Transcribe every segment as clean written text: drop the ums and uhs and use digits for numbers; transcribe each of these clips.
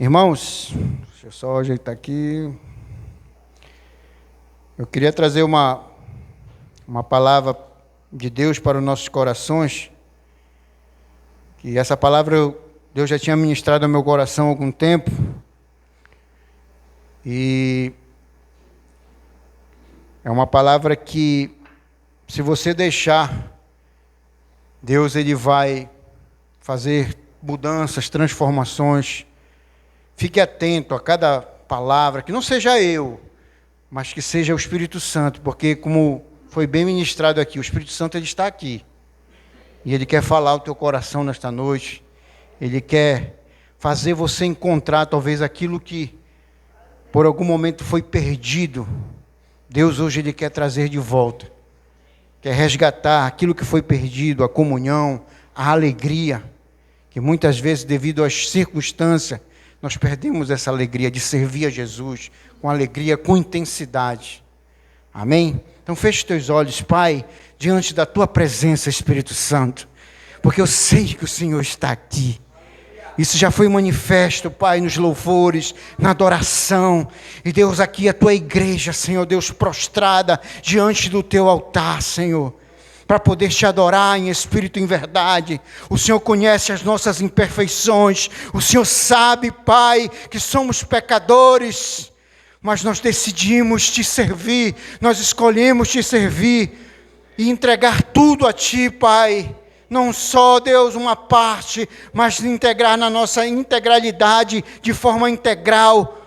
Irmãos, deixa eu só ajeitar aqui. Eu queria trazer uma palavra de Deus para os nossos corações. Que essa palavra Deus já tinha ministrado ao meu coração há algum tempo. E é uma palavra que, se você deixar, Deus ele vai fazer mudanças, transformações. Fique atento a cada palavra, que não seja eu, mas que seja o Espírito Santo, porque como foi bem ministrado aqui, o Espírito Santo ele está aqui. E ele quer falar ao teu coração nesta noite. Ele quer fazer você encontrar talvez aquilo que por algum momento foi perdido. Deus hoje ele quer trazer de volta. Quer resgatar aquilo que foi perdido, a comunhão, a alegria, que muitas vezes devido às circunstâncias, nós perdemos essa alegria de servir a Jesus, com alegria, com intensidade. Amém? Então feche teus olhos, Pai, diante da Tua presença, Espírito Santo, porque eu sei que o Senhor está aqui. Isso já foi manifesto, Pai, nos louvores, na adoração. E Deus, aqui a Tua igreja, Senhor Deus, prostrada diante do Teu altar, Senhor, para poder te adorar em espírito e em verdade. O Senhor conhece as nossas imperfeições. O Senhor sabe, Pai, que somos pecadores, mas nós decidimos te servir. Nós escolhemos te servir e entregar tudo a Ti, Pai. Não só, Deus, uma parte, mas integrar na nossa integralidade, de forma integral,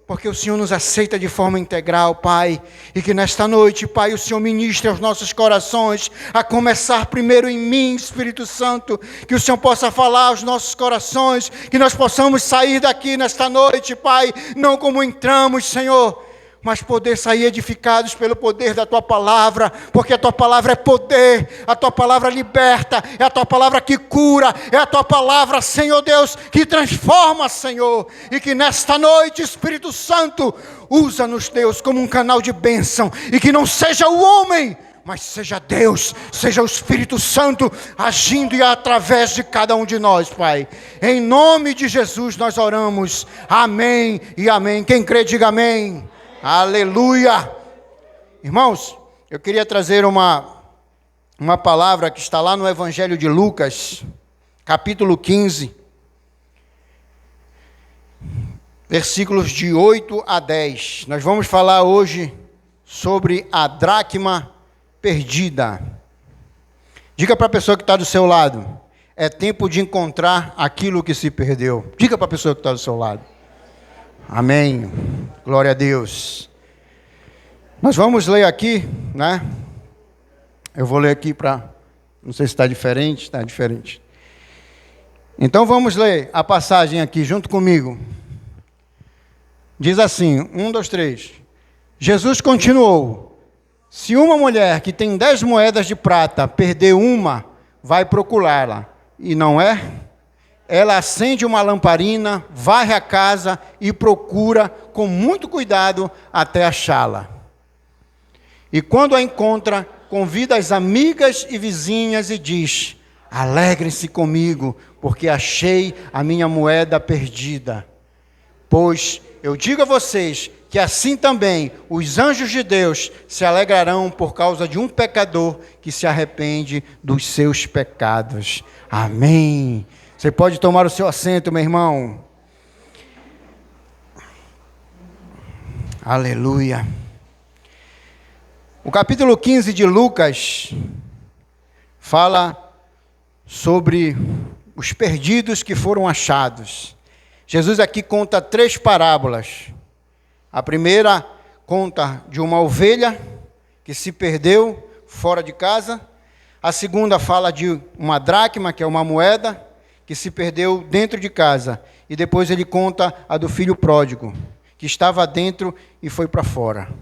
porque o Senhor nos aceita de forma integral, Pai. E que nesta noite, Pai, o Senhor ministre aos nossos corações, a começar primeiro em mim, Espírito Santo, que o Senhor possa falar aos nossos corações, que nós possamos sair daqui nesta noite, Pai, não como entramos, Senhor, mas poder sair edificados pelo poder da Tua palavra, porque a Tua palavra é poder, a Tua palavra liberta, é a Tua palavra que cura, é a Tua palavra, Senhor Deus, que transforma, Senhor, e que nesta noite, Espírito Santo, usa-nos, Deus, como um canal de bênção, e que não seja o homem, mas seja Deus, seja o Espírito Santo agindo e através de cada um de nós, Pai. Em nome de Jesus nós oramos, amém e amém. Quem crê, diga amém. Aleluia! Irmãos, eu queria trazer uma palavra que está lá no Evangelho de Lucas, capítulo 15, versículos de 8 a 10. Nós vamos falar hoje sobre a dracma perdida. Diga para a pessoa que está do seu lado, é tempo de encontrar aquilo que se perdeu. Diga para a pessoa que está do seu lado. Amém. Glória a Deus. Nós vamos ler aqui, né? Eu vou ler aqui para... Não sei se está diferente. Está diferente. Então vamos ler a passagem aqui junto comigo. Diz assim, 1, 2, 3. Jesus continuou. Se uma mulher que tem 10 moedas de prata perder uma, vai procurá-la. E não é? Ela acende uma lamparina, varre a casa e procura com muito cuidado até achá-la. E quando a encontra, convida as amigas e vizinhas e diz: alegrem-se comigo, porque achei a minha moeda perdida. Pois eu digo a vocês que assim também os anjos de Deus se alegrarão por causa de um pecador que se arrepende dos seus pecados. Amém. Você pode tomar o seu assento, meu irmão. Aleluia. O capítulo 15 de Lucas fala sobre os perdidos que foram achados. Jesus aqui conta 3 parábolas. A primeira conta de uma ovelha que se perdeu fora de casa. A segunda fala de uma dracma, que é uma moeda, que se perdeu dentro de casa. E depois ele conta a do filho pródigo, que estava dentro e foi para fora.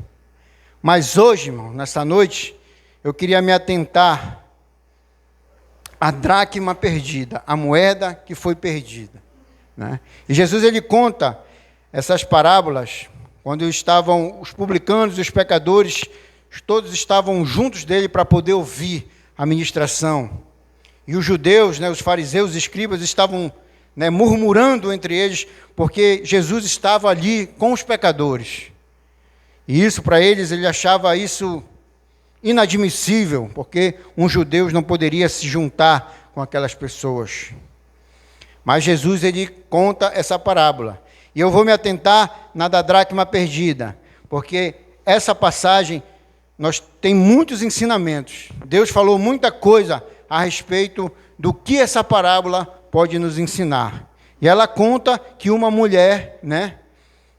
Mas hoje, irmão, nessa noite, eu queria me atentar à dracma perdida, a moeda que foi perdida, né? E Jesus ele conta essas parábolas quando estavam os publicanos e os pecadores, todos estavam juntos dele para poder ouvir a ministração. E os judeus, né, os fariseus e escribas estavam né, murmurando entre eles, porque Jesus estava ali com os pecadores. E isso, para eles, ele achava isso inadmissível, porque um judeu não poderia se juntar com aquelas pessoas. Mas Jesus, ele conta essa parábola. E eu vou me atentar na da dracma perdida, porque essa passagem tem muitos ensinamentos. Deus falou muita coisa a respeito do que essa parábola pode nos ensinar. E ela conta que uma mulher, né,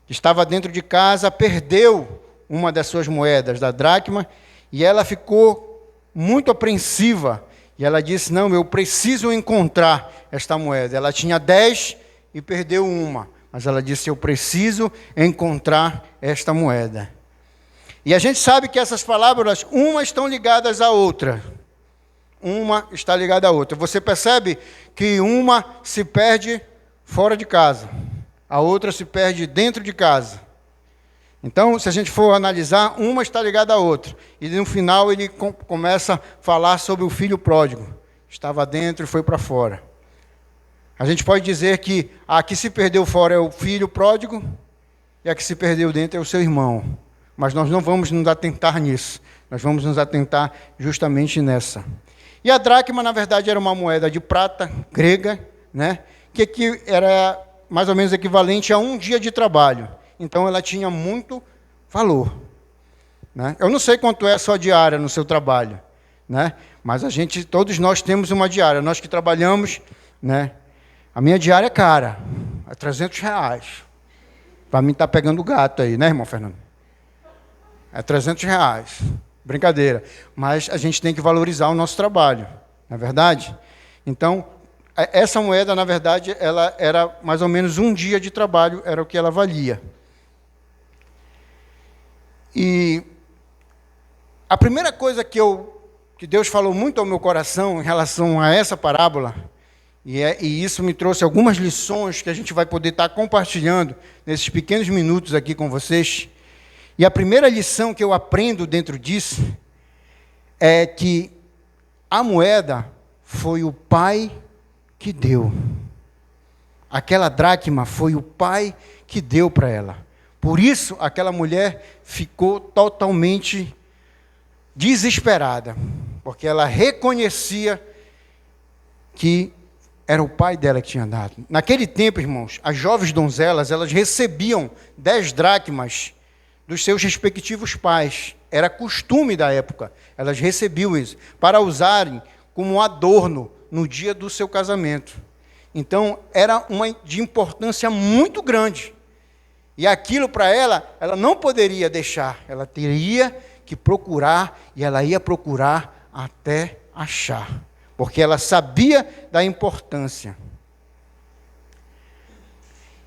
que estava dentro de casa, perdeu uma das suas moedas, da dracma, e ela ficou muito apreensiva. E ela disse, não, eu preciso encontrar esta moeda. Ela tinha 10 e perdeu uma. Mas ela disse, eu preciso encontrar esta moeda. E a gente sabe que essas palavras, uma estão ligadas à outra. Uma está ligada à outra. Você percebe que uma se perde fora de casa. A outra se perde dentro de casa. Então, se a gente for analisar, uma está ligada à outra. E no final ele começa a falar sobre o filho pródigo. Estava dentro e foi para fora. A gente pode dizer que a que se perdeu fora é o filho pródigo e a que se perdeu dentro é o seu irmão. Mas nós não vamos nos atentar nisso. Nós vamos nos atentar justamente nessa. E a dracma, na verdade, era uma moeda de prata grega, né, que era mais ou menos equivalente a um dia de trabalho. Então, ela tinha muito valor. Né? Eu não sei quanto é a sua diária no seu trabalho, né? Mas todos nós temos uma diária. Nós que trabalhamos, né? A minha diária é cara, é R$300. Para mim está pegando gato aí, né, irmão Fernando? É R$300. Brincadeira. Mas a gente tem que valorizar o nosso trabalho, não é verdade? Então, essa moeda, na verdade, ela era mais ou menos um dia de trabalho, era o que ela valia. E a primeira coisa que Deus falou muito ao meu coração em relação a essa parábola, e isso me trouxe algumas lições que a gente vai poder estar compartilhando nesses pequenos minutos aqui com vocês. E a primeira lição que eu aprendo dentro disso é que a moeda foi o pai que deu. Aquela dracma foi o pai que deu para ela. Por isso, aquela mulher ficou totalmente desesperada, porque ela reconhecia que era o pai dela que tinha dado. Naquele tempo, irmãos, as jovens donzelas, elas recebiam 10 dracmas dos seus respectivos pais. Era costume da época. Elas recebiam isso para usarem como adorno no dia do seu casamento. Então, era de importância muito grande. E aquilo para ela não poderia deixar. Ela teria que procurar, e ela ia procurar até achar. Porque ela sabia da importância.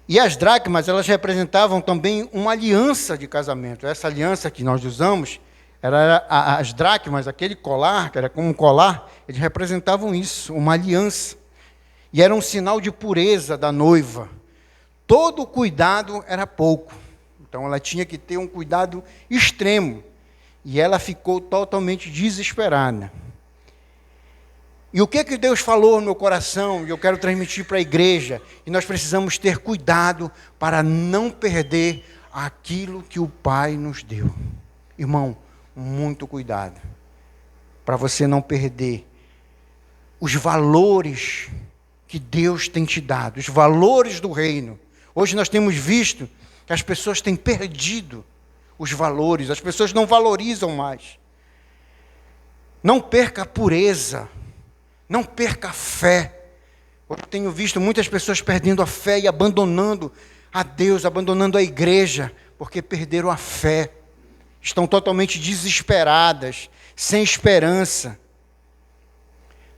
E as dracmas, elas representavam também uma aliança de casamento. Essa aliança que nós usamos, as dracmas, aquele colar, que era como um colar, eles representavam isso, uma aliança. E era um sinal de pureza da noiva. Todo cuidado era pouco. Então, ela tinha que ter um cuidado extremo. E ela ficou totalmente desesperada. E o que Deus falou no meu coração, e eu quero transmitir para a igreja, e nós precisamos ter cuidado para não perder aquilo que o Pai nos deu. Irmão, muito cuidado, para você não perder os valores que Deus tem te dado, os valores do reino. Hoje nós temos visto que as pessoas têm perdido os valores, as pessoas não valorizam mais. Não perca a pureza, não perca a fé. Eu tenho visto muitas pessoas perdendo a fé e abandonando a Deus, abandonando a igreja, porque perderam a fé. Estão totalmente desesperadas, sem esperança.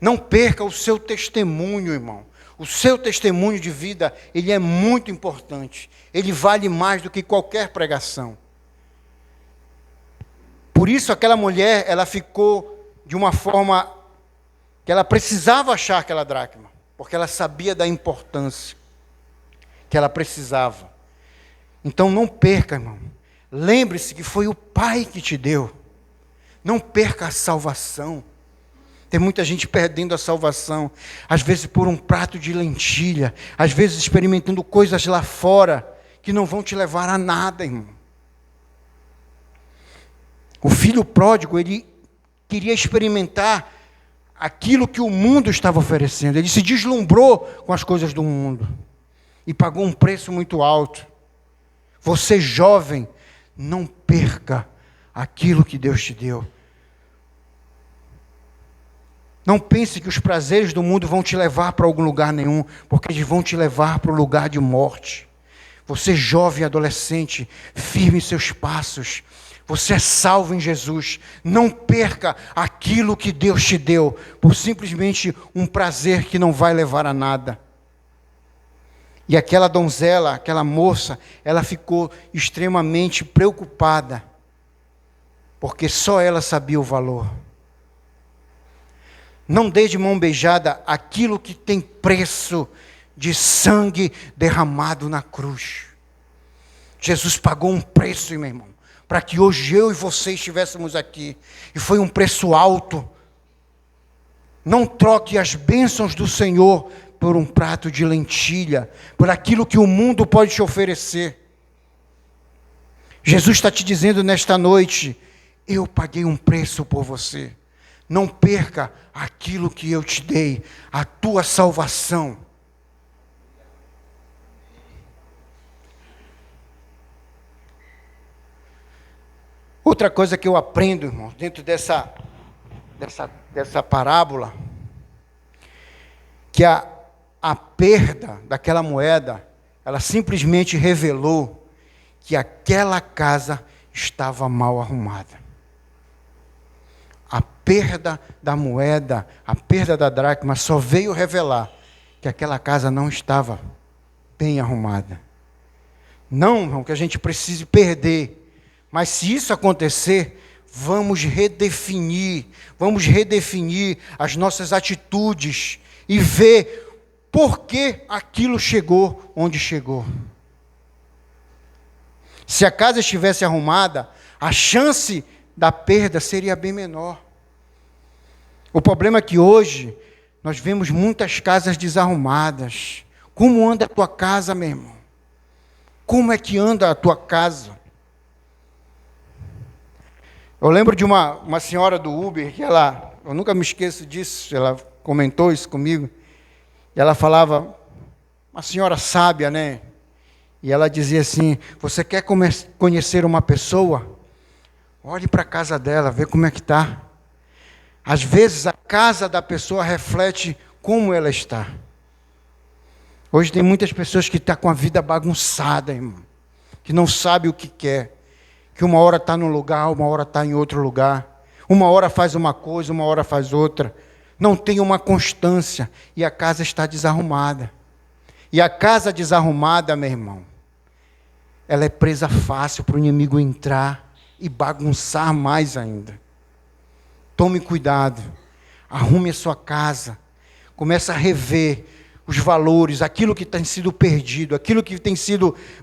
Não perca o seu testemunho, irmão. O seu testemunho de vida, ele é muito importante. Ele vale mais do que qualquer pregação. Por isso, aquela mulher, ela ficou de uma forma que ela precisava achar aquela dracma, porque ela sabia da importância que ela precisava. Então, não perca, irmão. Lembre-se que foi o Pai que te deu. Não perca a salvação. Tem muita gente perdendo a salvação, às vezes por um prato de lentilha, às vezes experimentando coisas lá fora que não vão te levar a nada, irmão. O filho pródigo, ele queria experimentar aquilo que o mundo estava oferecendo. Ele se deslumbrou com as coisas do mundo e pagou um preço muito alto. Você, jovem, não perca aquilo que Deus te deu. Não pense que os prazeres do mundo vão te levar para algum lugar nenhum, porque eles vão te levar para o lugar de morte. Você, jovem, adolescente, firme seus passos. Você é salvo em Jesus. Não perca aquilo que Deus te deu, por simplesmente um prazer que não vai levar a nada. E aquela donzela, aquela moça, ela ficou extremamente preocupada, porque só ela sabia o valor. Não dê de mão beijada aquilo que tem preço de sangue derramado na cruz. Jesus pagou um preço, meu irmão, para que hoje eu e você estivéssemos aqui. E foi um preço alto. Não troque as bênçãos do Senhor por um prato de lentilha, por aquilo que o mundo pode te oferecer. Jesus está te dizendo nesta noite, eu paguei um preço por você. Não perca aquilo que eu te dei, a tua salvação. Outra coisa que eu aprendo, irmão, dentro dessa parábola, que a perda daquela moeda, ela simplesmente revelou que aquela casa estava mal arrumada. A perda da moeda, a perda da dracma só veio revelar que aquela casa não estava bem arrumada. Não, irmão, que a gente precise perder. Mas se isso acontecer, vamos redefinir as nossas atitudes e ver por que aquilo chegou onde chegou. Se a casa estivesse arrumada, a chance da perda seria bem menor. O problema é que hoje nós vemos muitas casas desarrumadas. Como anda a tua casa, meu irmão? Como é que anda a tua casa? Eu lembro de uma senhora do Uber, que eu nunca me esqueço disso, ela comentou isso comigo, e ela falava, uma senhora sábia, né? E ela dizia assim, você quer conhecer uma pessoa? Olhe para a casa dela, vê como é que está. Às vezes a casa da pessoa reflete como ela está. Hoje tem muitas pessoas que estão com a vida bagunçada, irmão, que não sabe o que quer, que uma hora está num lugar, uma hora está em outro lugar, uma hora faz uma coisa, uma hora faz outra, não tem uma constância, e a casa está desarrumada. E a casa desarrumada, meu irmão, ela é presa fácil para o inimigo entrar e bagunçar mais ainda. Tome cuidado, arrume a sua casa, comece a rever os valores, aquilo que tem sido perdido, aquilo que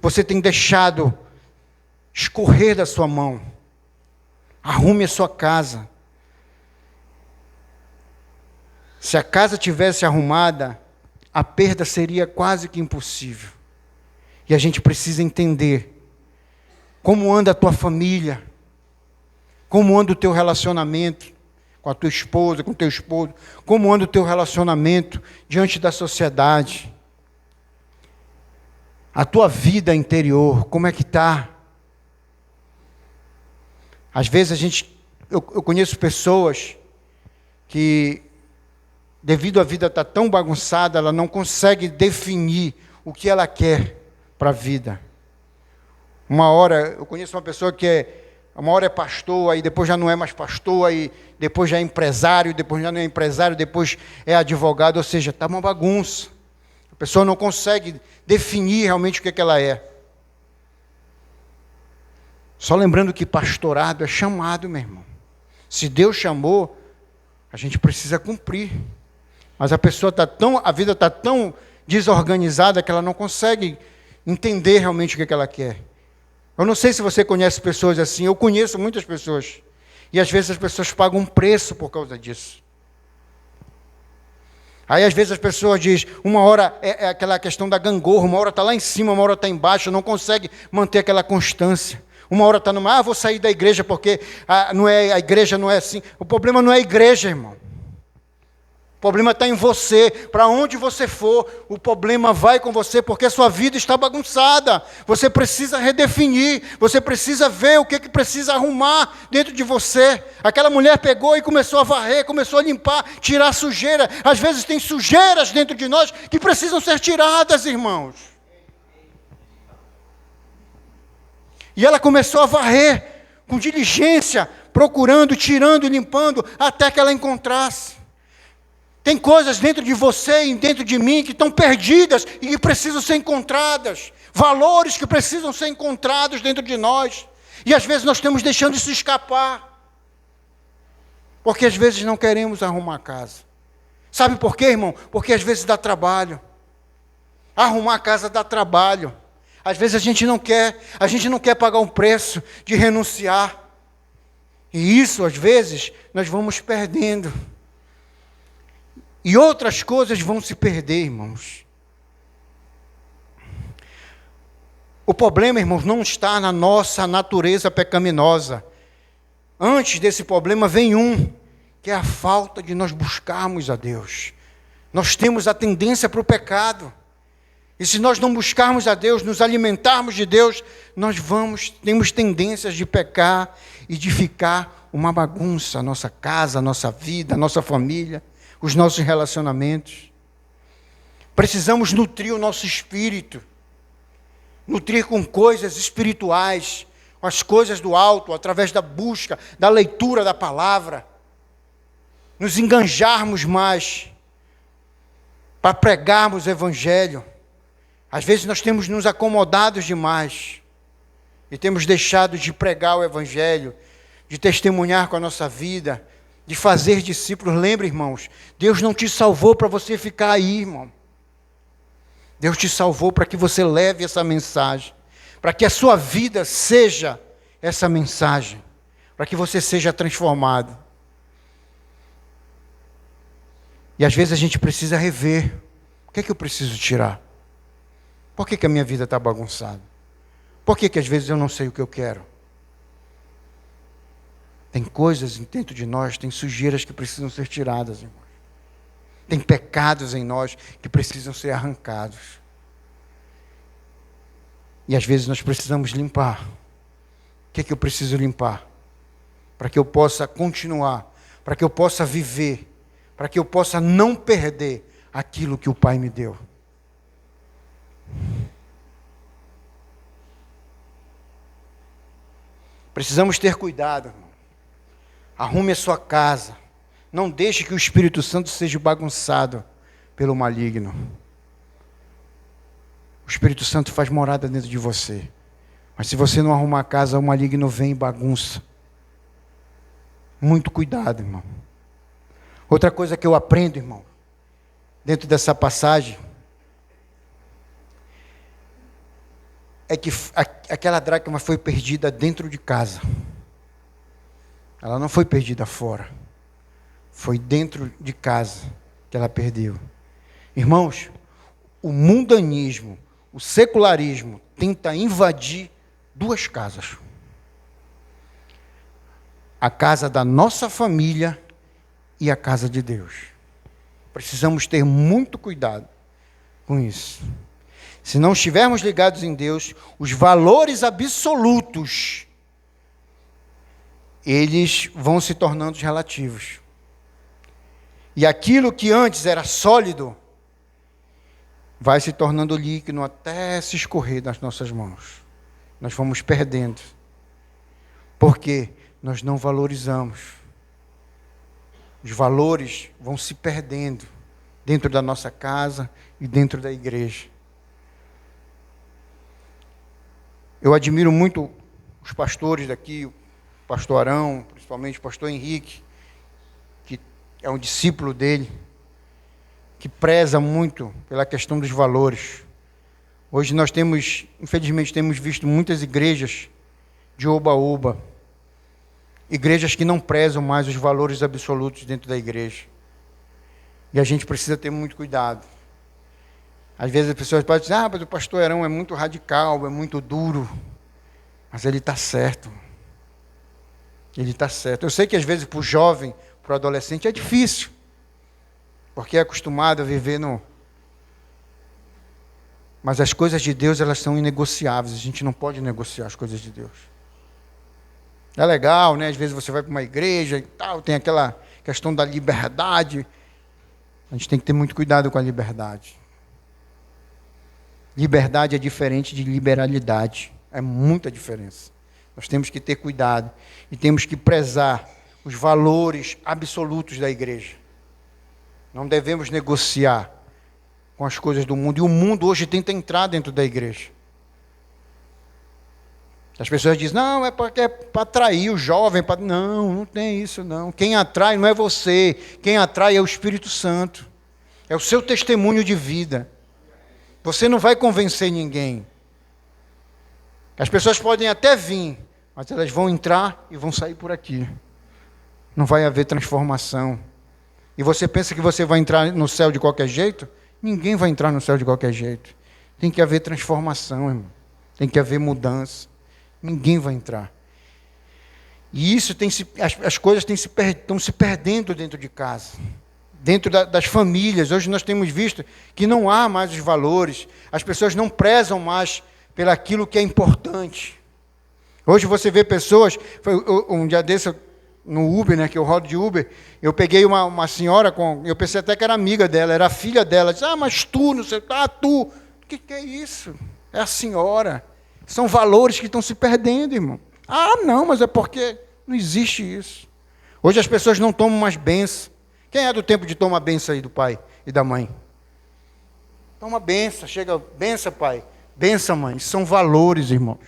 você tem deixado escorrer da sua mão. Arrume a sua casa. Se a casa tivesse arrumada, a perda seria quase que impossível. E a gente precisa entender como anda a tua família, como anda o teu relacionamento com a tua esposa, com o teu esposo, como anda o teu relacionamento diante da sociedade. A tua vida interior, como é que está? Às vezes eu conheço pessoas que, devido à vida estar tão bagunçada, ela não consegue definir o que ela quer para a vida. Eu conheço uma pessoa que uma hora é pastor, aí depois já não é mais pastor, aí depois já é empresário, depois já não é empresário, depois é advogado, ou seja, está uma bagunça. A pessoa não consegue definir realmente o que ela é. Só lembrando que pastorado é chamado, meu irmão. Se Deus chamou, a gente precisa cumprir. Mas a vida está tão desorganizada que ela não consegue entender realmente o que ela quer. Eu não sei se você conhece pessoas assim, eu conheço muitas pessoas. E às vezes as pessoas pagam um preço por causa disso. Aí às vezes as pessoas dizem, uma hora é aquela questão da gangorra, uma hora está lá em cima, uma hora está embaixo, não consegue manter aquela constância. Uma hora está numa, vou sair da igreja porque a igreja não é assim. O problema não é a igreja, irmão. O problema está em você. Para onde você for, o problema vai com você, porque a sua vida está bagunçada. Você precisa redefinir, você precisa ver o que precisa arrumar dentro de você. Aquela mulher pegou e começou a varrer, começou a limpar, tirar a sujeira. Às vezes tem sujeiras dentro de nós que precisam ser tiradas, irmãos. E ela começou a varrer com diligência, procurando, tirando e limpando, até que ela encontrasse. Tem coisas dentro de você e dentro de mim que estão perdidas e que precisam ser encontradas. Valores que precisam ser encontrados dentro de nós. E às vezes nós estamos deixando isso escapar. Porque às vezes não queremos arrumar a casa. Sabe por quê, irmão? Porque às vezes dá trabalho. Arrumar a casa dá trabalho. Às vezes a gente não quer pagar um preço de renunciar. E isso, às vezes, nós vamos perdendo. E outras coisas vão se perder, irmãos. O problema, irmãos, não está na nossa natureza pecaminosa. Antes desse problema vem que é a falta de nós buscarmos a Deus. Nós temos a tendência para o pecado. E se nós não buscarmos a Deus, nos alimentarmos de Deus, temos tendências de pecar e de ficar uma bagunça, a nossa casa, a nossa vida, a nossa família, os nossos relacionamentos. Precisamos nutrir o nosso espírito, nutrir com coisas espirituais, com as coisas do alto, através da busca, da leitura da palavra, nos enganjarmos mais para pregarmos o evangelho. Às vezes nós temos nos acomodados demais e temos deixado de pregar o evangelho, de testemunhar com a nossa vida, de fazer discípulos. Lembre, irmãos, Deus não te salvou para você ficar aí, irmão. Deus te salvou para que você leve essa mensagem, para que a sua vida seja essa mensagem, para que você seja transformado. E às vezes a gente precisa rever. O que é que eu preciso tirar? Por que a minha vida está bagunçada? Por que às vezes eu não sei o que eu quero? Tem coisas dentro de nós, tem sujeiras que precisam ser tiradas, irmãos. Tem pecados em nós que precisam ser arrancados. E às vezes nós precisamos limpar. O que eu preciso limpar? Para que eu possa continuar, para que eu possa viver, para que eu possa não perder aquilo que o Pai me deu. Precisamos ter cuidado, irmão. Arrume a sua casa. Não deixe que o Espírito Santo seja bagunçado pelo maligno. O Espírito Santo faz morada dentro de você. Mas se você não arrumar a casa, o maligno vem e bagunça. Muito cuidado, irmão. Outra coisa que eu aprendo, irmão, dentro dessa passagem, é que aquela dracma foi perdida dentro de casa. Ela não foi perdida fora. Foi dentro de casa que ela perdeu. Irmãos, o mundanismo, o secularismo tenta invadir duas casas. A casa da nossa família e a casa de Deus. Precisamos ter muito cuidado com isso. Se não estivermos ligados em Deus, os valores absolutos, eles vão se tornando relativos. E aquilo que antes era sólido, vai se tornando líquido até se escorrer das nossas mãos. Nós vamos perdendo. Porque nós não valorizamos. Os valores vão se perdendo dentro da nossa casa e dentro da igreja. Eu admiro muito os pastores daqui, o pastor Arão, principalmente o pastor Henrique, que é um discípulo dele, que preza muito pela questão dos valores. Hoje nós infelizmente temos visto muitas igrejas de oba-oba, igrejas que não prezam mais os valores absolutos dentro da igreja. E a gente precisa ter muito cuidado. Às vezes as pessoas podem dizer, mas o pastor Herão é muito radical, é muito duro. Mas ele está certo. Ele está certo. Eu sei que às vezes para o jovem, para o adolescente é difícil. Porque é acostumado a viver no... Mas as coisas de Deus, elas são inegociáveis. A gente não pode negociar as coisas de Deus. É legal, né? Às vezes você vai para uma igreja e tal, tem aquela questão da liberdade. A gente tem que ter muito cuidado com a liberdade. Liberdade é diferente de liberalidade. É muita diferença. Nós temos que ter cuidado e temos que prezar os valores absolutos da igreja. Não devemos negociar com as coisas do mundo. E o mundo hoje tenta entrar dentro da igreja. As pessoas dizem, não, é para atrair o jovem. Não, não tem isso não. Quem atrai não é você. Quem atrai é o Espírito Santo. É o seu testemunho de vida. Você não vai convencer ninguém. As pessoas podem até vir, mas elas vão entrar e vão sair por aqui. Não vai haver transformação. E você pensa que você vai entrar no céu de qualquer jeito? Ninguém vai entrar no céu de qualquer jeito. Tem que haver transformação, irmão. Tem que haver mudança. Ninguém vai entrar. E isso as coisas estão se perdendo dentro de casa. Dentro das famílias. Hoje nós temos visto que não há mais os valores. As pessoas não prezam mais pelaquilo que é importante. Hoje você vê pessoas... Um dia desse, no Uber, né, que eu rodo de Uber, eu peguei uma senhora, eu pensei até que era amiga dela, era a filha dela. Disse, mas tu, não sei... tu. O que é isso? É a senhora. São valores que estão se perdendo, irmão. Não, mas é porque não existe isso. Hoje as pessoas não tomam mais bênção. Quem é do tempo de tomar bênção aí do pai e da mãe? Toma bênção, chega, bênção, pai, bênção, mãe. São valores, irmãos.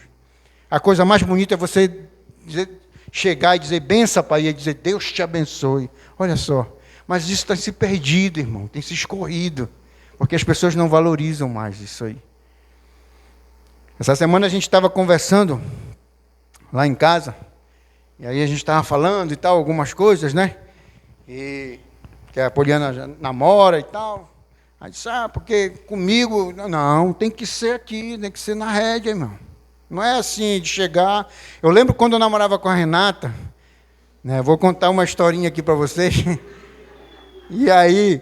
A coisa mais bonita é você chegar e dizer, bênção, pai, e dizer, Deus te abençoe. Olha só. Mas isso tem se perdido, irmão, tem se escorrido. Porque as pessoas não valorizam mais isso aí. Essa semana a gente estava conversando lá em casa, e aí a gente estava falando e tal, algumas coisas, né? E que a Poliana já namora e tal. Aí disse, porque comigo, não, tem que ser aqui, tem que ser na rédea, irmão. Não é assim de chegar. Eu lembro quando eu namorava com a Renata, né? Vou contar uma historinha aqui para vocês. E aí,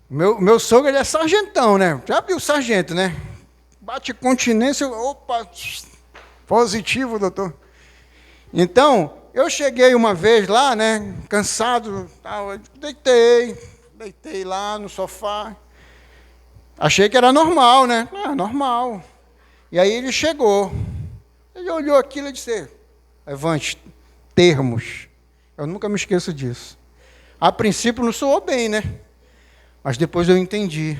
meu sogro, ele é sargentão, né? Já viu o sargento, né? Bate continência, opa, positivo, doutor. Então, eu cheguei uma vez lá, né, cansado, tal, deitei lá no sofá. Achei que era normal, né? Normal. E aí ele chegou. Ele olhou aquilo e disse, Levante, termos. Eu nunca me esqueço disso. A princípio não soou bem, né? Mas depois eu entendi.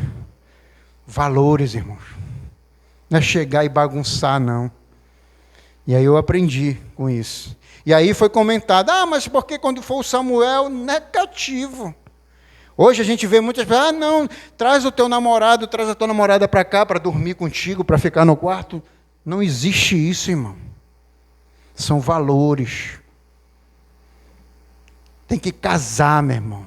Valores, irmãos. Não é chegar e bagunçar, não. E aí eu aprendi com isso. E aí foi comentado, mas porque quando for o Samuel, negativo. Hoje a gente vê muitas pessoas, não, traz o teu namorado, traz a tua namorada para cá, para dormir contigo, para ficar no quarto. Não existe isso, irmão. São valores. Tem que casar, meu irmão.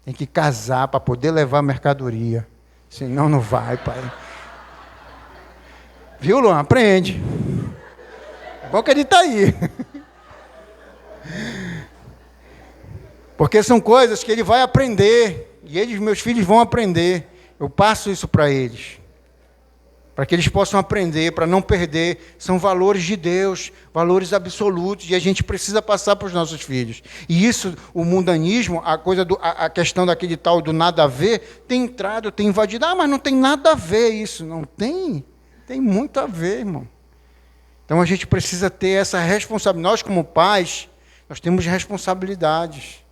Tem que casar para poder levar a mercadoria. Senão não vai, pai. Viu, Luan? Aprende. É bom que ele está aí. Porque são coisas que ele vai aprender. E eles, meus filhos, vão aprender. Eu passo isso para eles. Para que eles possam aprender, para não perder. São valores de Deus, valores absolutos. E a gente precisa passar para os nossos filhos. E isso, o mundanismo, a questão daquele tal do nada a ver, tem entrado, tem invadido. Mas não tem nada a ver isso. Não tem. Tem muito a ver, irmão. Então a gente precisa ter essa responsabilidade. Nós, como pais, nós temos responsabilidades.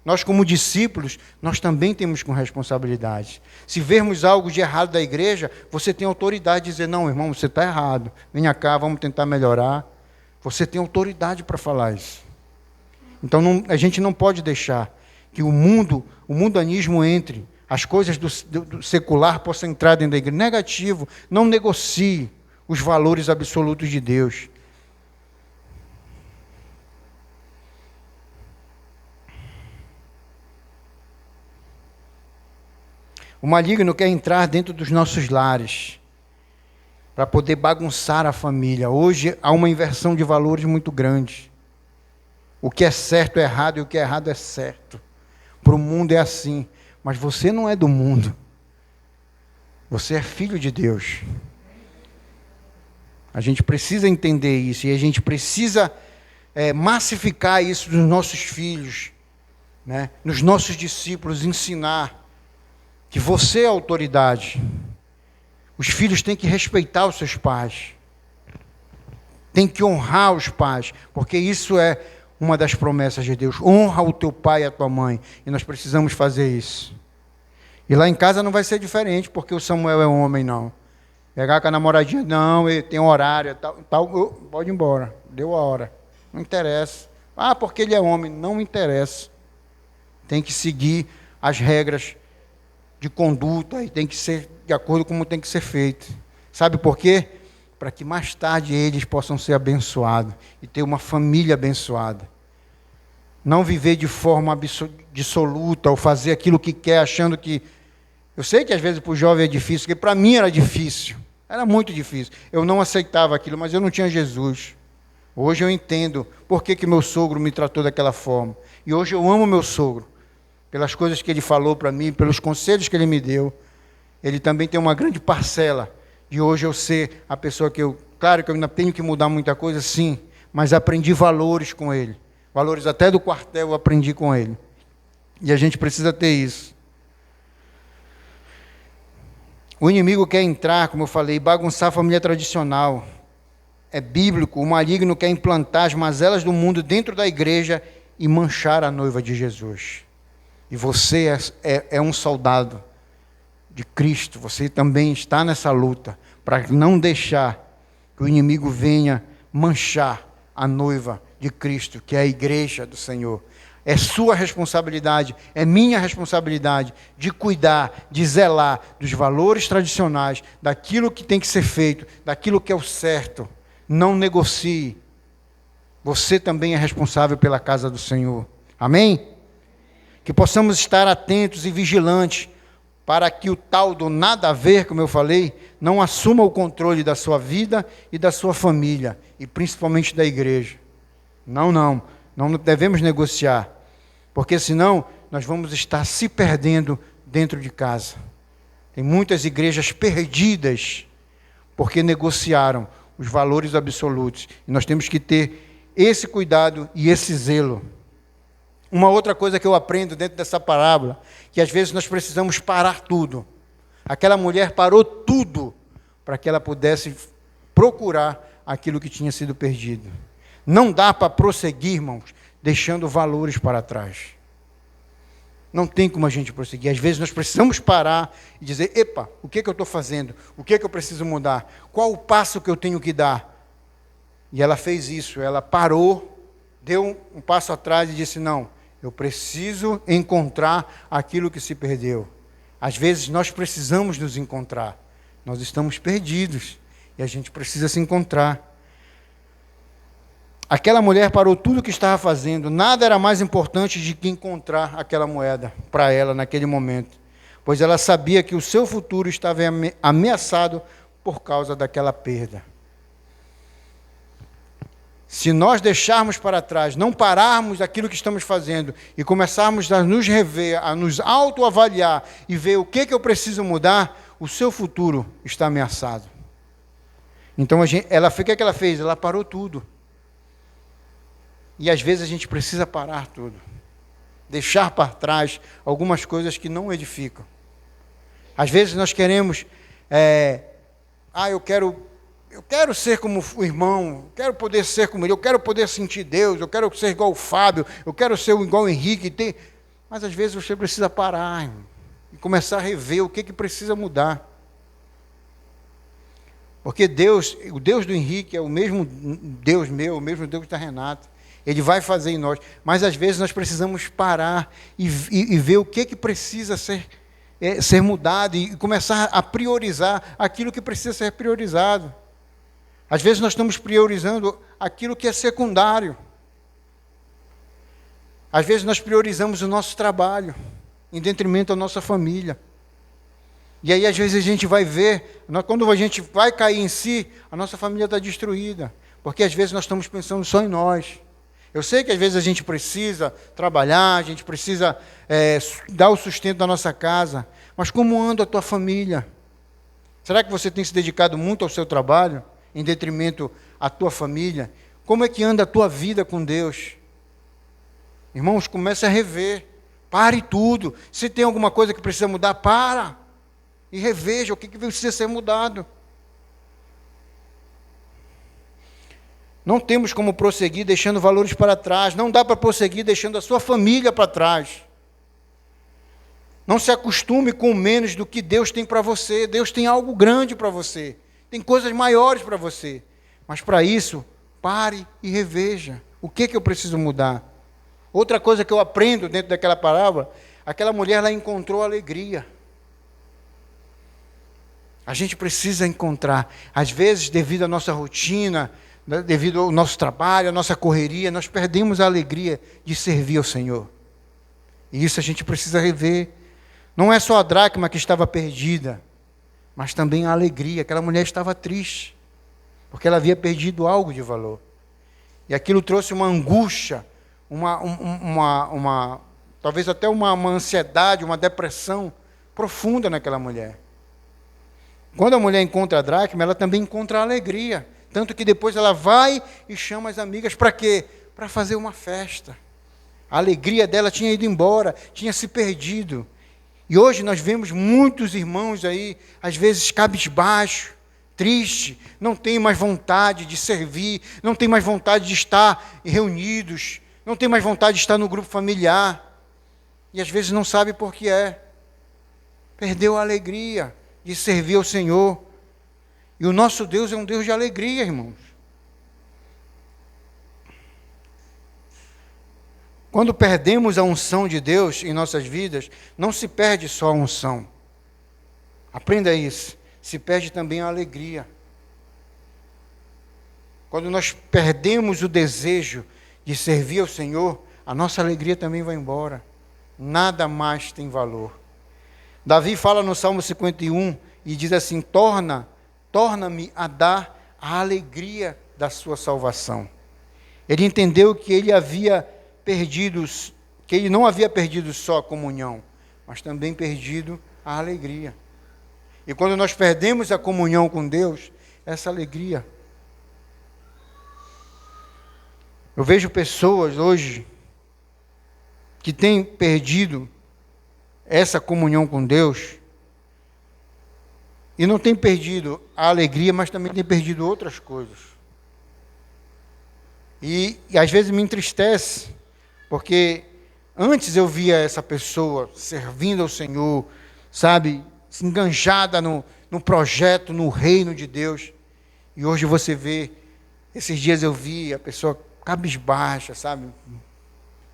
Nós, como discípulos, nós também temos com responsabilidade. Se vermos algo de errado da igreja, você tem autoridade de dizer, não, irmão, você está errado. Venha cá, vamos tentar melhorar. Você tem autoridade para falar isso. Então, a gente não pode deixar que o mundanismo entre, as coisas do secular possam entrar dentro da igreja. Negativo, não negocie os valores absolutos de Deus. O maligno quer entrar dentro dos nossos lares para poder bagunçar a família. Hoje há uma inversão de valores muito grande. O que é certo é errado e o que é errado é certo. Para o mundo é assim. Mas você não é do mundo. Você é filho de Deus. A gente precisa entender isso. E a gente precisa massificar isso nos nossos filhos, né? Nos nossos discípulos, ensinar que você é autoridade. Os filhos têm que respeitar os seus pais. Tem que honrar os pais. Porque isso é uma das promessas de Deus. Honra o teu pai e a tua mãe. E nós precisamos fazer isso. E lá em casa não vai ser diferente, porque o Samuel é homem, não. Pegar com a namoradinha, não, ele tem horário, tal, pode ir embora. Deu a hora. Não interessa. Ah, porque ele é homem. Não interessa. Tem que seguir as regras de conduta e tem que ser de acordo com como tem que ser feito. Sabe por quê? Para que mais tarde eles possam ser abençoados e ter uma família abençoada. Não viver de forma dissoluta ou fazer aquilo que quer, achando que... Eu sei que às vezes para o jovem é difícil, porque para mim era difícil. Era muito difícil. Eu não aceitava aquilo, mas eu não tinha Jesus. Hoje eu entendo por que meu sogro me tratou daquela forma. E hoje eu amo meu sogro. Pelas coisas que ele falou para mim, pelos conselhos que ele me deu. Ele também tem uma grande parcela de hoje eu ser a pessoa que eu... Claro que eu ainda tenho que mudar muita coisa, sim, mas aprendi valores com ele. Valores até do quartel eu aprendi com ele. E a gente precisa ter isso. O inimigo quer entrar, como eu falei, bagunçar a família tradicional. É bíblico, o maligno quer implantar as mazelas do mundo dentro da igreja e manchar a noiva de Jesus. E você é um soldado de Cristo, você também está nessa luta, para não deixar que o inimigo venha manchar a noiva de Cristo, que é a igreja do Senhor. É sua responsabilidade, é minha responsabilidade de cuidar, de zelar dos valores tradicionais, daquilo que tem que ser feito, daquilo que é o certo. Não negocie. Você também é responsável pela casa do Senhor. Amém? Que possamos estar atentos e vigilantes para que o tal do nada a ver, como eu falei, não assuma o controle da sua vida e da sua família, e principalmente da igreja. Não devemos negociar, porque senão nós vamos estar se perdendo dentro de casa. Tem muitas igrejas perdidas porque negociaram os valores absolutos, e nós temos que ter esse cuidado e esse zelo. Uma outra coisa que eu aprendo dentro dessa parábola, que às vezes nós precisamos parar tudo. Aquela mulher parou tudo para que ela pudesse procurar aquilo que tinha sido perdido. Não dá para prosseguir, irmãos, deixando valores para trás. Não tem como a gente prosseguir. Às vezes nós precisamos parar e dizer, epa, o que eu estou fazendo? O que eu preciso mudar? Qual o passo que eu tenho que dar? E ela fez isso, ela parou, deu um passo atrás e disse, não, eu preciso encontrar aquilo que se perdeu. Às vezes nós precisamos nos encontrar. Nós estamos perdidos e a gente precisa se encontrar. Aquela mulher parou tudo o que estava fazendo. Nada era mais importante do que encontrar aquela moeda para ela naquele momento. Pois ela sabia que o seu futuro estava ameaçado por causa daquela perda. Se nós deixarmos para trás, não pararmos aquilo que estamos fazendo e começarmos a nos rever, a nos autoavaliar e ver o que eu preciso mudar, o seu futuro está ameaçado. Então, o que ela fez? Ela parou tudo. E às vezes a gente precisa parar tudo. Deixar para trás algumas coisas que não edificam. Às vezes nós queremos, eu quero ser como o irmão, eu quero poder ser como ele, eu quero poder sentir Deus, eu quero ser igual o Fábio, eu quero ser igual o Henrique. Mas às vezes você precisa parar, irmão, e começar a rever o que precisa mudar. Porque o Deus do Henrique é o mesmo Deus meu, o mesmo Deus da Renata. Ele vai fazer em nós. Mas às vezes nós precisamos parar e ver o que precisa ser mudado e começar a priorizar aquilo que precisa ser priorizado. Às vezes nós estamos priorizando aquilo que é secundário. Às vezes nós priorizamos o nosso trabalho em detrimento da nossa família. E aí, às vezes, a gente vai ver, quando a gente vai cair em si, a nossa família está destruída. Porque, às vezes, nós estamos pensando só em nós. Eu sei que, às vezes, a gente precisa trabalhar, a gente precisa dar o sustento da nossa casa. Mas como anda a tua família? Será que você tem se dedicado muito ao seu trabalho, em detrimento à tua família? Como é que anda a tua vida com Deus? Irmãos, comece a rever. Pare tudo. Se tem alguma coisa que precisa mudar, para. E reveja o que precisa ser mudado. Não temos como prosseguir deixando valores para trás. Não dá para prosseguir deixando a sua família para trás. Não se acostume com menos do que Deus tem para você. Deus tem algo grande para você. Tem coisas maiores para você. Mas para isso, pare e reveja. O que eu preciso mudar? Outra coisa que eu aprendo dentro daquela parábola, aquela mulher lá encontrou alegria. A gente precisa encontrar. Às vezes, devido à nossa rotina, devido ao nosso trabalho, à nossa correria, nós perdemos a alegria de servir ao Senhor. E isso a gente precisa rever. Não é só a dracma que estava perdida, mas também a alegria. Aquela mulher estava triste, porque ela havia perdido algo de valor. E aquilo trouxe uma angústia, talvez até uma ansiedade, uma depressão profunda naquela mulher. Quando a mulher encontra a dracma, ela também encontra a alegria. Tanto que depois ela vai e chama as amigas para quê? Para fazer uma festa. A alegria dela tinha ido embora, tinha se perdido. E hoje nós vemos muitos irmãos aí, às vezes cabisbaixo, triste, não tem mais vontade de servir, não tem mais vontade de estar reunidos, não tem mais vontade de estar no grupo familiar. E às vezes não sabe por que é. Perdeu a alegria de servir ao Senhor. E o nosso Deus é um Deus de alegria, irmãos. Quando perdemos a unção de Deus em nossas vidas, não se perde só a unção. Aprenda isso. Se perde também a alegria. Quando nós perdemos o desejo de servir ao Senhor, a nossa alegria também vai embora. Nada mais tem valor. Davi fala no Salmo 51 e diz assim: torna-me a dar a alegria da sua salvação. Ele entendeu que ele não havia perdido só a comunhão, mas também perdido a alegria. E quando nós perdemos a comunhão com Deus, essa alegria. Eu vejo pessoas hoje que têm perdido essa comunhão com Deus e não têm perdido a alegria, mas também têm perdido outras coisas. E às vezes me entristece, porque antes eu via essa pessoa servindo ao Senhor, sabe, enganjada no projeto, no reino de Deus. E hoje você vê, esses dias eu vi a pessoa cabisbaixa, sabe?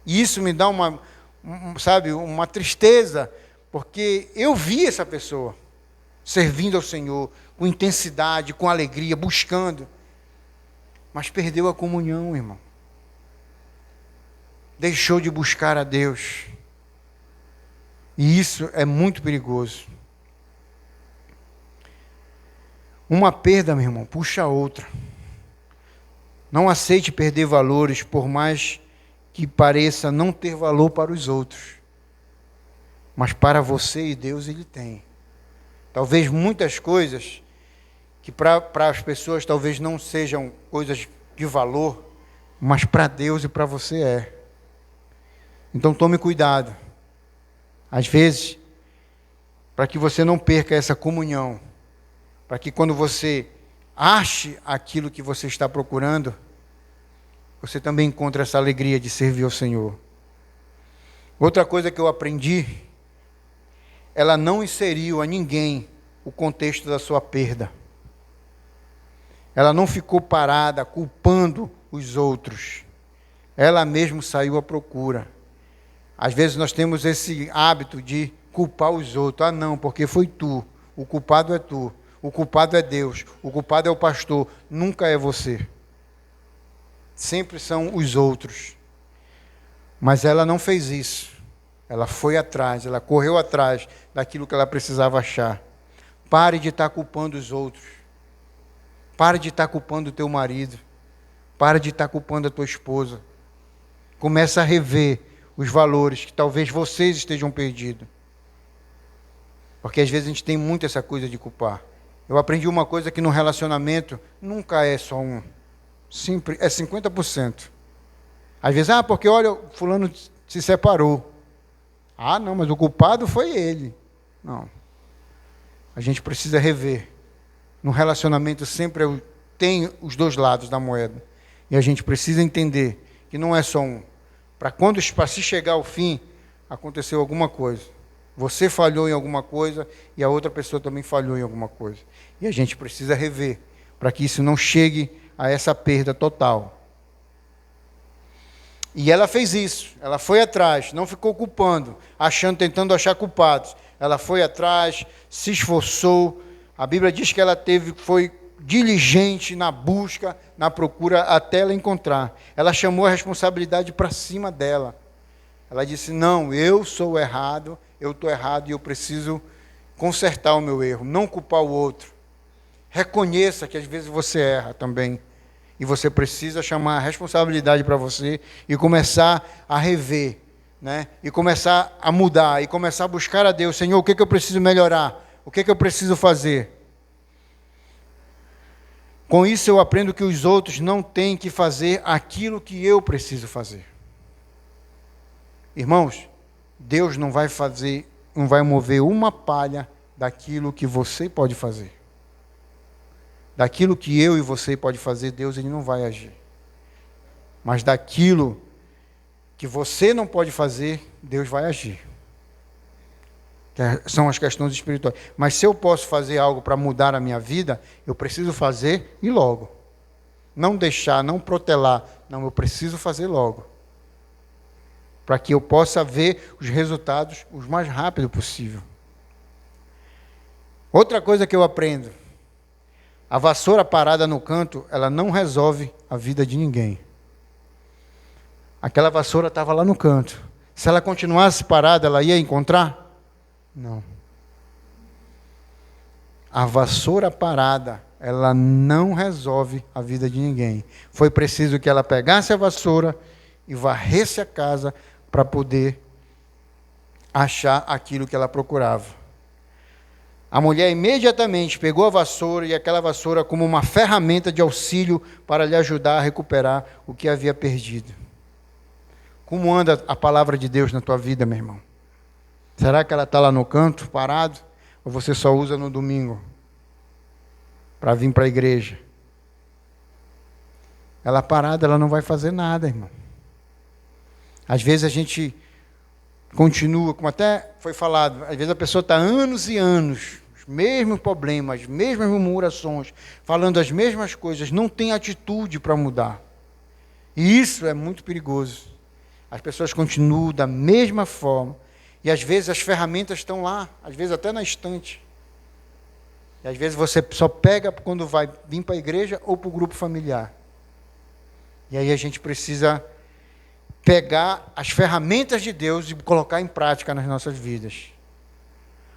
E isso me dá uma tristeza, porque eu vi essa pessoa servindo ao Senhor com intensidade, com alegria, buscando, mas perdeu a comunhão, irmão. Deixou de buscar a Deus. E isso é muito perigoso. Uma perda, meu irmão, puxa a outra. Não aceite perder valores, por mais que pareça não ter valor para os outros. Mas para você e Deus ele tem. Talvez muitas coisas que para as pessoas talvez não sejam coisas de valor, mas para Deus e para você é. Então tome cuidado. Às vezes, para que você não perca essa comunhão, para que quando você ache aquilo que você está procurando, você também encontre essa alegria de servir ao Senhor. Outra coisa que eu aprendi, ela não inseriu a ninguém o contexto da sua perda. Ela não ficou parada culpando os outros. Ela mesma saiu à procura. Às vezes nós temos esse hábito de culpar os outros. Ah, não, porque foi tu. O culpado é tu. O culpado é Deus. O culpado é o pastor. Nunca é você. Sempre são os outros. Mas ela não fez isso. Ela foi atrás, ela correu atrás daquilo que ela precisava achar. Pare de estar culpando os outros. Pare de estar culpando o teu marido. Pare de estar culpando a tua esposa. Começa a rever os valores que talvez vocês estejam perdidos. Porque às vezes a gente tem muito essa coisa de culpar. Eu aprendi uma coisa que no relacionamento nunca é só um. Sempre é 50%. Às vezes, porque olha, fulano se separou. Não, mas o culpado foi ele. Não. A gente precisa rever. No relacionamento sempre tem os dois lados da moeda. E a gente precisa entender que não é só um. Para se chegar ao fim, aconteceu alguma coisa. Você falhou em alguma coisa e a outra pessoa também falhou em alguma coisa. E a gente precisa rever para que isso não chegue a essa perda total. E ela fez isso. Ela foi atrás, não ficou culpando, tentando achar culpados. Ela foi atrás, se esforçou. A Bíblia diz que ela foi diligente na busca, na procura, até ela encontrar. Ela chamou a responsabilidade para cima dela. Ela disse, não, eu sou errado, eu estou errado e eu preciso consertar o meu erro, não culpar o outro. Reconheça que às vezes você erra também. E você precisa chamar a responsabilidade para você e começar a rever, né? E começar a mudar, e começar a buscar a Deus. Senhor, o que eu preciso melhorar? O que eu preciso fazer? Com isso eu aprendo que os outros não têm que fazer aquilo que eu preciso fazer. Irmãos, Deus não vai mover uma palha daquilo que você pode fazer. Daquilo que eu e você pode fazer, Deus ele não vai agir. Mas daquilo que você não pode fazer, Deus vai agir. São as questões espirituais. Mas se eu posso fazer algo para mudar a minha vida, eu preciso fazer e logo. Não deixar, não protelar. Não, eu preciso fazer logo. Para que eu possa ver os resultados o mais rápido possível. Outra coisa que eu aprendo. A vassoura parada no canto, ela não resolve a vida de ninguém. Aquela vassoura estava lá no canto. Se ela continuasse parada, ela ia encontrar? Não. A vassoura parada, ela não resolve a vida de ninguém. Foi preciso que ela pegasse a vassoura e varresse a casa para poder achar aquilo que ela procurava. A mulher imediatamente pegou a vassoura e aquela vassoura como uma ferramenta de auxílio para lhe ajudar a recuperar o que havia perdido. Como anda a palavra de Deus na tua vida, meu irmão? Será que ela está lá no canto, parado? Ou você só usa no domingo para vir para a igreja? Ela parada, ela não vai fazer nada, irmão. Às vezes a gente continua, como até foi falado, às vezes a pessoa está anos e anos, os mesmos problemas, as mesmas murmurações, falando as mesmas coisas, não tem atitude para mudar. E isso é muito perigoso. As pessoas continuam da mesma forma, e às vezes as ferramentas estão lá, às vezes até na estante. E às vezes você só pega quando vai vir para a igreja ou para o grupo familiar. E aí a gente precisa pegar as ferramentas de Deus e colocar em prática nas nossas vidas.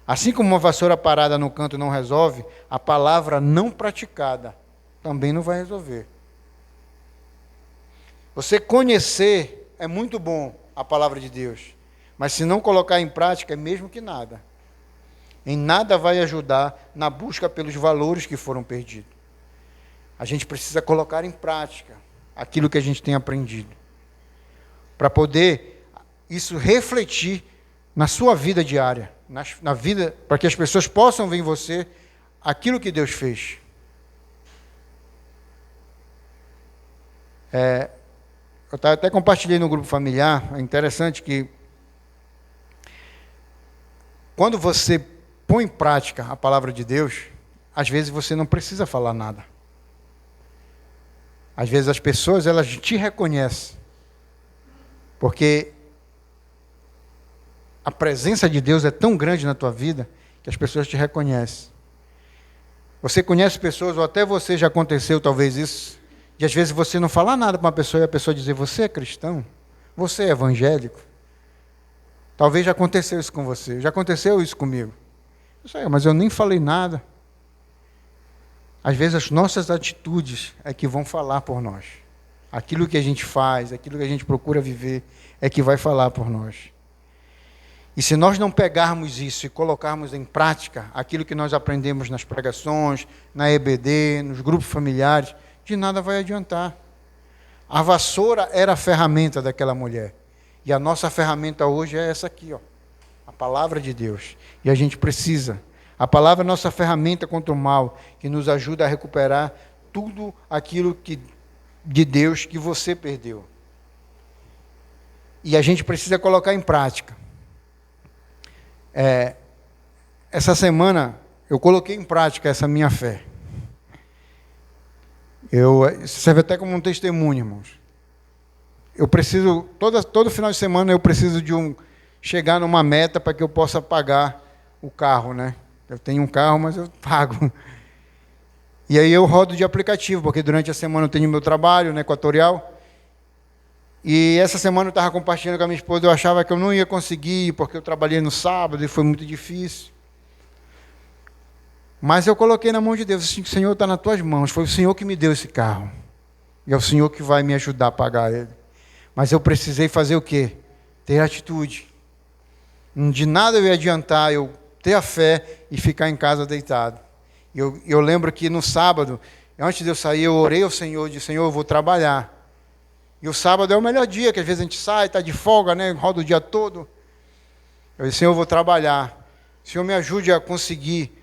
Assim como uma vassoura parada no canto não resolve, a palavra não praticada também não vai resolver. Você conhecer é muito bom a palavra de Deus, mas se não colocar em prática é mesmo que nada. Em nada vai ajudar na busca pelos valores que foram perdidos. A gente precisa colocar em prática aquilo que a gente tem aprendido, para poder isso refletir na sua vida diária, na vida, para que as pessoas possam ver em você aquilo que Deus fez. Eu até compartilhei no grupo familiar, é interessante que quando você põe em prática a palavra de Deus, às vezes você não precisa falar nada. Às vezes as pessoas, elas te reconhecem, porque a presença de Deus é tão grande na tua vida que as pessoas te reconhecem. Você conhece pessoas, ou até você já aconteceu talvez isso, de às vezes você não falar nada para uma pessoa e a pessoa dizer, você é cristão? Você é evangélico? Talvez já aconteceu isso com você, já aconteceu isso comigo. Mas eu nem falei nada. Às vezes as nossas atitudes é que vão falar por nós. Aquilo que a gente faz, aquilo que a gente procura viver, é que vai falar por nós. E se nós não pegarmos isso e colocarmos em prática aquilo que nós aprendemos nas pregações, na EBD, nos grupos familiares, de nada vai adiantar. A vassoura era a ferramenta daquela mulher. E a nossa ferramenta hoje é essa aqui, ó, a palavra de Deus. E a gente precisa. A palavra é a nossa ferramenta contra o mal, que nos ajuda a recuperar tudo aquilo de Deus que você perdeu. E a gente precisa colocar em prática. Essa semana eu coloquei em prática essa minha fé. Serve até como um testemunho, irmãos. Eu preciso, todo final de semana eu preciso chegar numa meta para que eu possa pagar o carro, né? Eu tenho um carro, mas eu pago. E aí eu rodo de aplicativo, porque durante a semana eu tenho meu trabalho na Equatorial. E essa semana eu estava compartilhando com a minha esposa, eu achava que eu não ia conseguir, porque eu trabalhei no sábado e foi muito difícil. Mas eu coloquei na mão de Deus, assim, Senhor, está nas tuas mãos. Foi o Senhor que me deu esse carro. E é o Senhor que vai me ajudar a pagar ele. Mas eu precisei fazer o quê? Ter atitude. De nada eu ia adiantar eu ter a fé e ficar em casa deitado. Eu lembro que no sábado, antes de eu sair, eu orei ao Senhor, disse, Senhor, eu vou trabalhar. E o sábado é o melhor dia, que às vezes a gente sai, está de folga, né? Roda o dia todo. Eu disse, Senhor, eu vou trabalhar. Senhor, me ajude a conseguir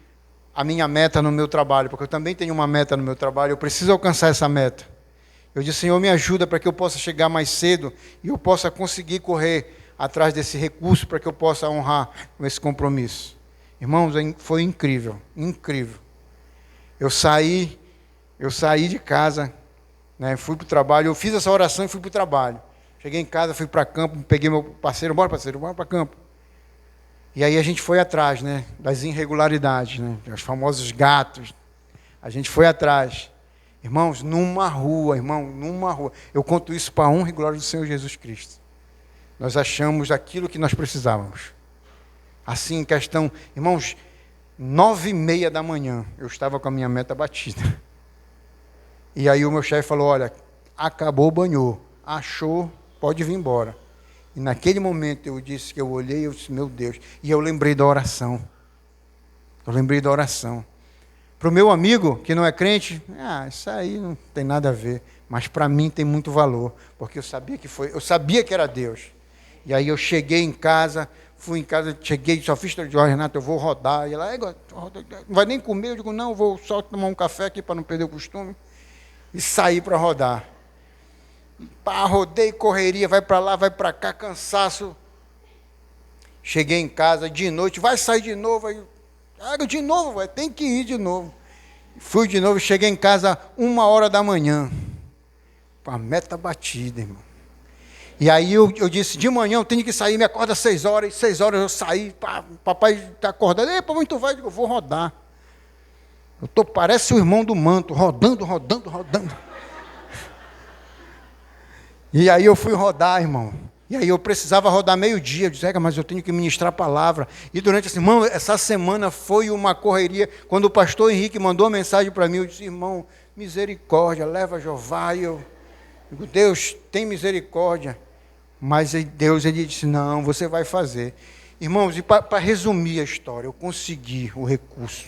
a minha meta no meu trabalho, porque eu também tenho uma meta no meu trabalho, eu preciso alcançar essa meta. Eu disse, Senhor, me ajuda para que eu possa chegar mais cedo e eu possa conseguir correr atrás desse recurso para que eu possa honrar esse compromisso. Irmãos, foi incrível, incrível. Eu saí de casa, né, fui para o trabalho, eu fiz essa oração e fui para o trabalho. Cheguei em casa, fui para campo, peguei meu parceiro, bora para campo. E aí a gente foi atrás, né, das irregularidades, né, os famosos gatos. A gente foi atrás. Irmãos, numa rua. Eu conto isso para a honra e glória do Senhor Jesus Cristo. Nós achamos aquilo que nós precisávamos. Assim, em questão, irmãos, 9h30 da manhã, eu estava com a minha meta batida. E aí o meu chefe falou, olha, acabou, banhou, achou, pode vir embora. E naquele momento eu disse que eu olhei, eu disse, meu Deus. E eu lembrei da oração. Para o meu amigo, que não é crente, isso aí não tem nada a ver. Mas para mim tem muito valor, porque eu sabia que era Deus. E aí eu cheguei em casa, cheguei, só fiz, Renato, eu vou rodar. E ela, não vai nem comer? Eu digo, não, eu vou só tomar um café aqui para não perder o costume. E saí para rodar. Rodei, correria, vai para lá, vai para cá, cansaço. Cheguei em casa de noite, vai sair de novo. Aí, de novo, tem que ir de novo. Fui de novo, cheguei em casa 1h da manhã. Com a meta batida, irmão. E aí eu disse, de manhã eu tenho que sair, me acorda às 6h, e 6h eu saí, papai está acordando, para onde tu vai? Eu digo, eu vou rodar. Parece o irmão do manto, rodando. E aí eu fui rodar, irmão. E aí eu precisava rodar meio-dia. Eu disse, mas eu tenho que ministrar a palavra. E durante essa semana foi uma correria. Quando o pastor Henrique mandou a mensagem para mim, eu disse, irmão, misericórdia, leva Jeová. E eu digo, Deus, tem misericórdia. Mas Deus, ele disse, não, você vai fazer. Irmãos, e para resumir a história, eu consegui o recurso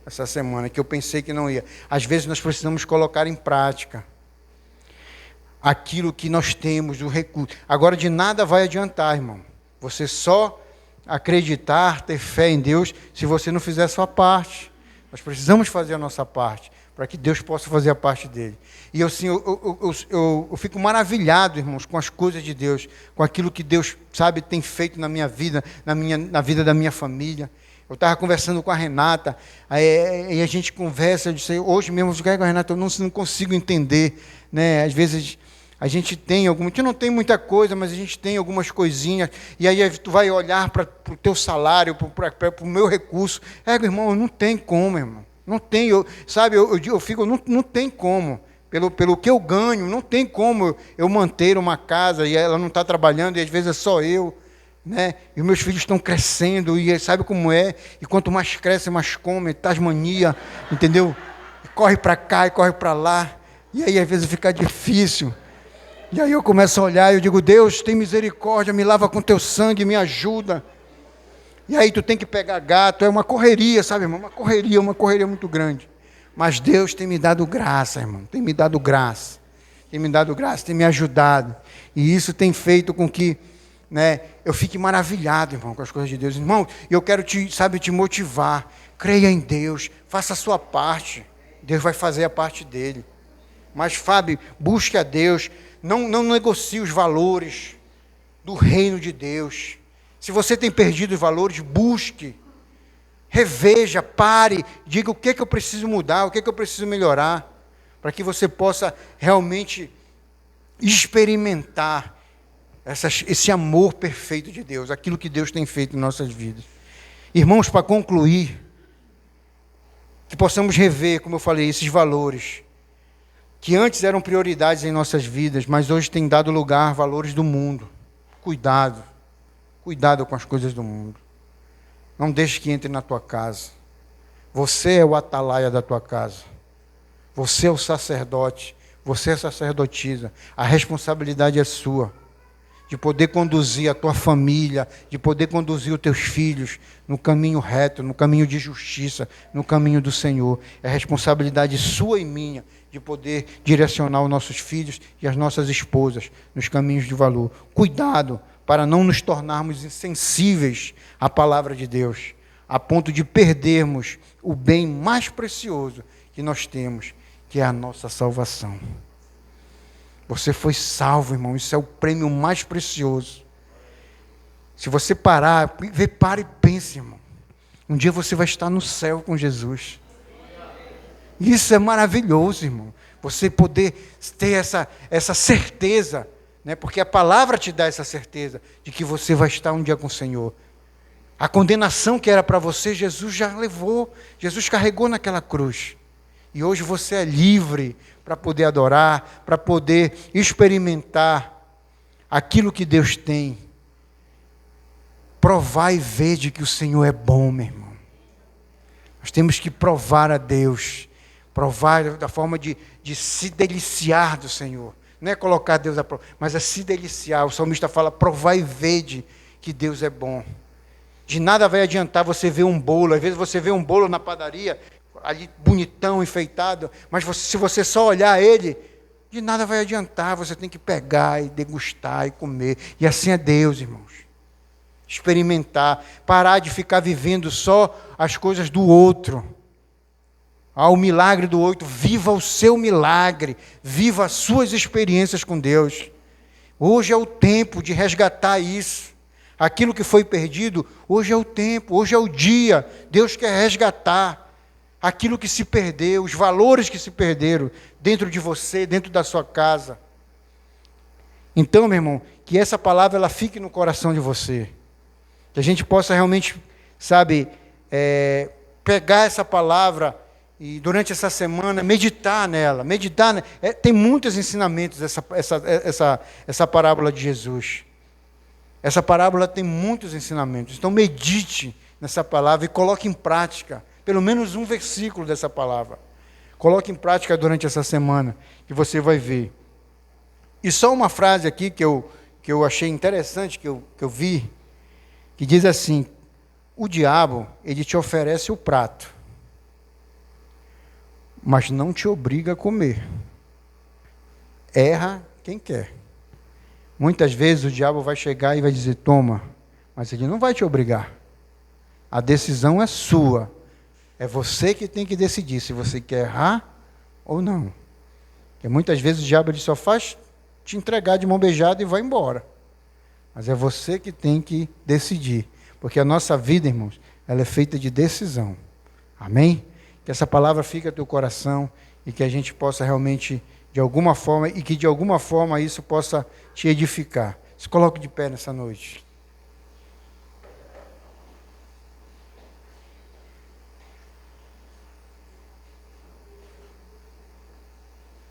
essa semana, que eu pensei que não ia. Às vezes nós precisamos colocar em prática aquilo que nós temos, o recurso. Agora, de nada vai adiantar, irmão. Você só acreditar, ter fé em Deus, se você não fizer a sua parte. Nós precisamos fazer a nossa parte, para que Deus possa fazer a parte dele. E assim, eu fico maravilhado, irmãos, com as coisas de Deus, com aquilo que Deus, sabe, tem feito na minha vida, na vida da minha família. Eu estava conversando com a Renata, e a gente conversa, eu disse, hoje mesmo, Renata, eu não consigo entender, né? Às vezes a gente não tem muita coisa, mas a gente tem algumas coisinhas, e aí tu vai olhar para o teu salário, para o meu recurso, irmão, não tem como, irmão, não tem, eu fico, não tem como, pelo que eu ganho, não tem como eu manter uma casa, e ela não está trabalhando, e às vezes é só eu, né? E os meus filhos estão crescendo, e sabe como é? E quanto mais cresce, mais come, tasmania, entendeu? E corre para cá e corre para lá, e aí às vezes fica difícil. E aí eu começo a olhar e eu digo, Deus, tem misericórdia, me lava com teu sangue, me ajuda. E aí tu tem que pegar gato, é uma correria, sabe, irmão? Uma correria muito grande. Mas Deus tem me dado graça, irmão, tem me dado graça. Tem me dado graça, tem me ajudado. E isso tem feito com que, né, eu fique maravilhado, irmão, com as coisas de Deus. Irmão, eu quero te motivar. Creia em Deus, faça a sua parte. Deus vai fazer a parte dele. Mas, Fábio, busque a Deus. Não negocie os valores do reino de Deus. Se você tem perdido os valores, busque. Reveja, pare, diga o que eu preciso mudar, o que eu preciso melhorar, para que você possa realmente experimentar esse amor perfeito de Deus, aquilo que Deus tem feito em nossas vidas. Irmãos, para concluir, que possamos rever, como eu falei, esses valores, que antes eram prioridades em nossas vidas, mas hoje têm dado lugar a valores do mundo. Cuidado com as coisas do mundo. Não deixe que entre na tua casa. Você é o atalaia da tua casa. Você é o sacerdote. Você é a sacerdotisa. A responsabilidade é sua. De poder conduzir a tua família, de poder conduzir os teus filhos no caminho reto, no caminho de justiça, no caminho do Senhor. É responsabilidade sua e minha de poder direcionar os nossos filhos e as nossas esposas nos caminhos de valor. Cuidado para não nos tornarmos insensíveis à palavra de Deus, a ponto de perdermos o bem mais precioso que nós temos, que é a nossa salvação. Você foi salvo, irmão, isso é o prêmio mais precioso. Se você parar, para e pense, irmão. Um dia você vai estar no céu com Jesus. Isso é maravilhoso, irmão. Você poder ter essa certeza, né? Porque a palavra te dá essa certeza de que você vai estar um dia com o Senhor. A condenação que era para você, Jesus já levou. Jesus carregou naquela cruz. E hoje você é livre para poder adorar, para poder experimentar aquilo que Deus tem. Provar e ver de que o Senhor é bom, meu irmão. Nós temos que provar a Deus. Provar da forma de se deliciar do Senhor. Não é colocar Deus à prova, mas é se deliciar. O salmista fala, provar e vede que Deus é bom. De nada vai adiantar você ver um bolo. Às vezes você vê um bolo na padaria, ali bonitão, enfeitado, mas se você só olhar ele, de nada vai adiantar. Você tem que pegar e degustar e comer. E assim é Deus, irmãos. Experimentar. Parar de ficar vivendo só as coisas do outro. O milagre do outro, viva o seu milagre, viva as suas experiências com Deus. Hoje é o tempo de resgatar isso. Aquilo que foi perdido, hoje é o tempo, hoje é o dia. Deus quer resgatar aquilo que se perdeu, os valores que se perderam dentro de você, dentro da sua casa. Então, meu irmão, que essa palavra ela fique no coração de você. Que a gente possa realmente, pegar essa palavra e durante essa semana meditar nela. Tem muitos ensinamentos essa parábola de Jesus. Essa parábola tem muitos ensinamentos. Então medite nessa palavra e coloque em prática pelo menos um versículo dessa palavra. Coloque em prática durante essa semana, que você vai ver. E só uma frase aqui que eu achei interessante, que eu vi, que diz assim, o diabo, ele te oferece o prato, mas não te obriga a comer. Erra quem quer. Muitas vezes o diabo vai chegar e vai dizer, toma, mas ele não vai te obrigar. A decisão é sua. É você que tem que decidir se você quer errar ou não. Porque muitas vezes o diabo ele só faz te entregar de mão beijada e vai embora. Mas é você que tem que decidir. Porque a nossa vida, irmãos, ela é feita de decisão. Amém? Que essa palavra fique no teu coração e que a gente possa realmente, de alguma forma, e que de alguma forma isso possa te edificar. Se coloque de pé nessa noite.